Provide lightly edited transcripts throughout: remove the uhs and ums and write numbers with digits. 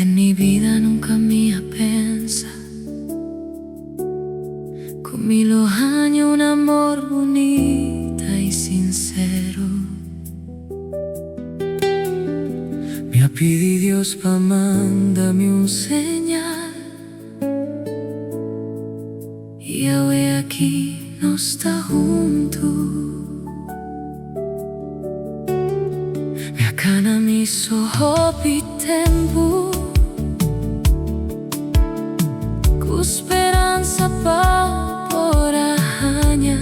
En mi vida nunca me pensa con 1000 años un amor bonita y sincero. Me ha pedido Dios pa' mándame un señal, y ahora aquí no está junto. Me acana mis ojos y tempo, con esperanza pa' por aña.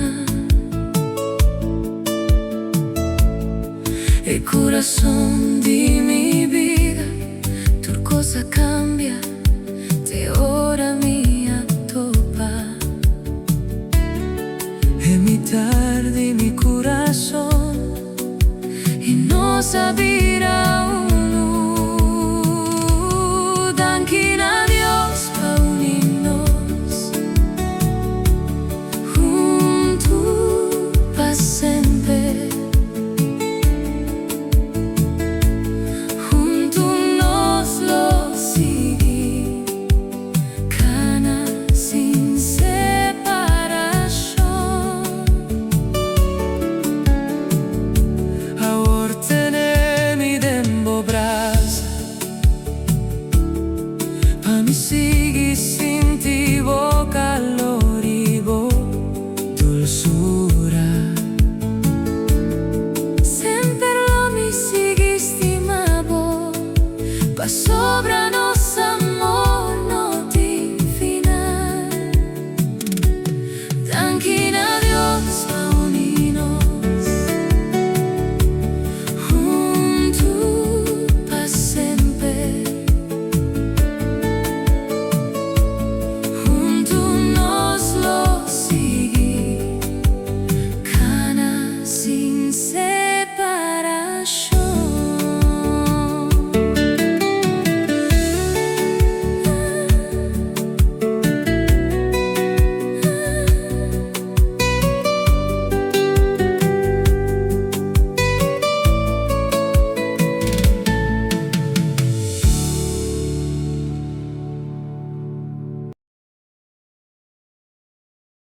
El corazón de mi vida, tu cosa cambia, te ora mía topa. En mi tarde mi corazón, y no sabía uno, danquín a Dios pa' unirnos juntos pa' siempre. Juntos nos lo seguí, cana sin separación. Ahora tenemos dembo brasa, pa' mi sigue sin ti bo calor y bo dulzura. Sempre lo mi sigue estimado, pa' sobra